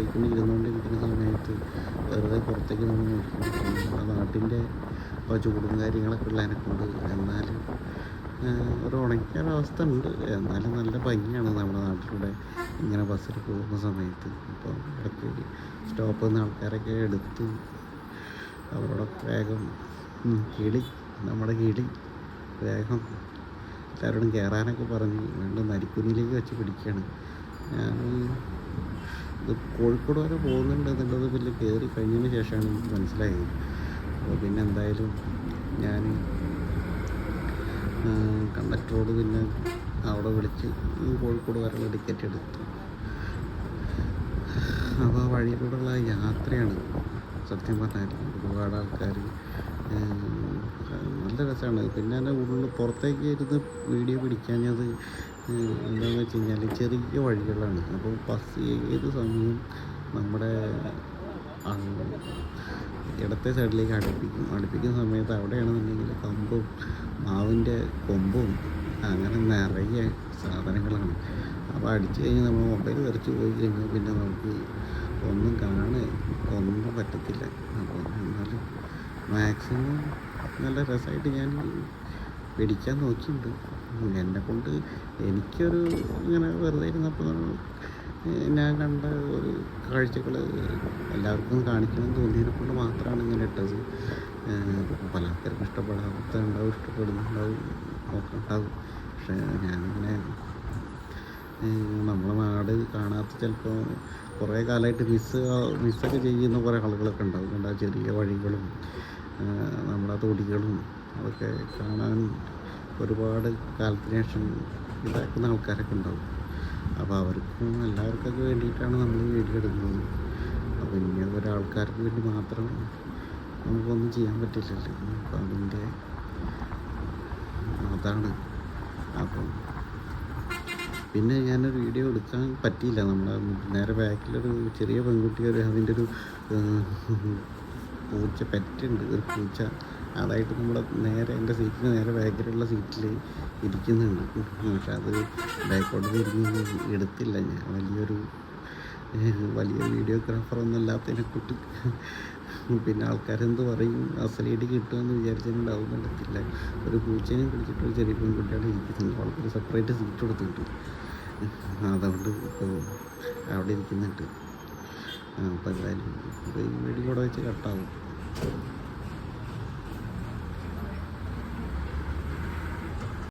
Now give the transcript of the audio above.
പോയിക്കൊണ്ടിരുന്നുകൊണ്ടിരിക്കുന്ന സമയത്ത് വെറുതെ പുറത്തേക്ക് നമ്മൾ നോക്കിക്കൊണ്ടിരിക്കും. നമ്മുടെ നാട്ടിൻ്റെ ചൂടും കാര്യങ്ങളൊക്കെ ഉള്ളതിനെക്കൊണ്ട് എന്നാലും ഒരു ഉണങ്ങിയൊരവസ്ഥ ഉണ്ട്. എന്നാലും നല്ല ഭംഗിയാണ് നമ്മുടെ നാട്ടിലൂടെ ഇങ്ങനെ ബസ്സിൽ പോകുന്ന സമയത്ത്. ഇപ്പോൾ ഇടയ്ക്ക് സ്റ്റോപ്പിൽ നിന്ന് ആൾക്കാരൊക്കെ എടുത്ത് അവരോട് വേഗം കിളി നമ്മുടെ കിളി വേഗം എല്ലാവരോടും കയറാനൊക്കെ പറഞ്ഞ് വീണ്ടും നരിക്കുനിയിലേക്ക് വെച്ച് പിടിക്കുകയാണ്. ഞാൻ ഇത് കോഴിക്കോട് വരെ പോകുന്നുണ്ട് എന്നുള്ളത് പിന്നെ കയറി കഴിഞ്ഞതിന് ശേഷമാണ് എനിക്ക് മനസ്സിലായത്. അപ്പോൾ പിന്നെ എന്തായാലും ഞാൻ കണ്ടക്ടറോട് പിന്നെ അവിടെ വിളിച്ച് കോഴിക്കോട് വരെയുള്ള ടിക്കറ്റ് എടുത്തു. അപ്പോൾ വഴിയിലൂടെയുള്ള യാത്രയാണ് സത്യം പറഞ്ഞാൽ. ഒരുപാട് ആൾക്കാർ നല്ല രസമാണ്. പിന്നെ എൻ്റെ ഉള്ളിൽ പുറത്തേക്ക് ഇരുന്ന് വീഡിയോ പിടിക്കാഞ്ഞത് എന്താണെന്ന് വെച്ച് കഴിഞ്ഞാൽ ചെറിയ വഴികളാണ്. അപ്പോൾ ബസ് ഏത് സമയവും നമ്മുടെ ഇടത്തെ സൈഡിലേക്ക് അടുപ്പിക്കുന്ന സമയത്ത് അവിടെയാണെന്നുണ്ടെങ്കിൽ കമ്പും മാവിൻ്റെ കൊമ്പും അങ്ങനെ നിറയെ സാധനങ്ങളാണ്. അപ്പോൾ അടിച്ചു കഴിഞ്ഞാൽ നമ്മൾ മൊബൈൽ തെറിച്ച് പോയി കഴിഞ്ഞാൽ പിന്നെ നമുക്ക് ഒന്നും ഒന്നും പറ്റത്തില്ല. അപ്പോൾ എന്നാലും മാക്സിമം നല്ല രസമായിട്ട് ഞാൻ പിടിക്കാൻ നോക്കിയിട്ടുണ്ട്. എന്നെക്കൊണ്ട് എനിക്കൊരു ഇങ്ങനെ വെറുതെ ഇരുന്നപ്പോൾ ഞാൻ കണ്ട ഒരു കാഴ്ചകൾ എല്ലാവർക്കും കാണിക്കണം തോന്നിയതിനെ കൊണ്ട് മാത്രമാണ് ഇങ്ങനെ ഇട്ടത്. പല ആൾക്കാർക്കും ഇഷ്ടപ്പെടുന്നുണ്ടാവും, ഒക്കെ ഉണ്ടാവും. പക്ഷേ ഞാനിങ്ങനെ നമ്മളെ നാട് കാണാത്ത ചിലപ്പോൾ കുറേ കാലമായിട്ട് മിസ്സൊക്കെ ചെയ്യുന്ന കുറേ ആളുകളൊക്കെ ഉണ്ടാവും. കണ്ട ചെറിയ വഴികളും നമ്മുടെ തൊടികളും അതൊക്കെ കാണാൻ ഒരുപാട് കാലത്തിന് ശേഷം ഇതാക്കുന്ന ആൾക്കാരൊക്കെ ഉണ്ടാവും. അപ്പോൾ അവർക്കും എല്ലാവർക്കൊക്കെ വേണ്ടിയിട്ടാണ് നമ്മൾ വീഡിയോ എടുക്കുന്നത്. അപ്പോൾ ഇനി ഒരാൾക്കാർക്ക് വേണ്ടി മാത്രം നമുക്കൊന്നും ചെയ്യാൻ പറ്റില്ലല്ലോ. അപ്പോൾ അതിൻ്റെ അതാണ്. അപ്പം പിന്നെ ഞാനൊരു വീഡിയോ എടുക്കാൻ പറ്റിയില്ല. നമ്മുടെ നേരെ ബാക്കിലൊരു ചെറിയ പെൺകുട്ടി അതിൻ്റെ ഒരു പൂച്ച പെറ്റുണ്ട്, ഒരു പൂച്ച. അതായിട്ട് നമ്മുടെ നേരെ എൻ്റെ സീറ്റിന് നേരെ ബാക്കിലുള്ള സീറ്റിൽ ഇരിക്കുന്നുണ്ട്. പക്ഷെ അത് ബാക്കോട്ട് തിരിഞ്ഞ് എടുത്തില്ല. ഞാൻ വലിയ വീഡിയോഗ്രാഫറൊന്നും അല്ലാത്തതിനെ കൂട്ടി പിന്നെ ആൾക്കാരെന്ത് പറയും, അസലീടി കിട്ടുമെന്ന് വിചാരിച്ചിട്ടുണ്ടാവും. നടത്തില്ല. ഒരു പൂച്ചേനെ പിടിച്ചിട്ട് ഒരു ചെറിയ പെൺകുട്ടിയാണ് ഇരിക്കുന്നുണ്ട്. അവൾക്കൊരു സെപ്പറേറ്റ് സീറ്റ് കൊടുത്തിട്ടുണ്ട്. അതുകൊണ്ട് ഇപ്പോൾ അവിടെ ഇരിക്കുന്നുണ്ട്. അപ്പോൾ എന്തായാലും ഈ വീഡിയോ കൂടെ വെച്ച് കട്ടാവും.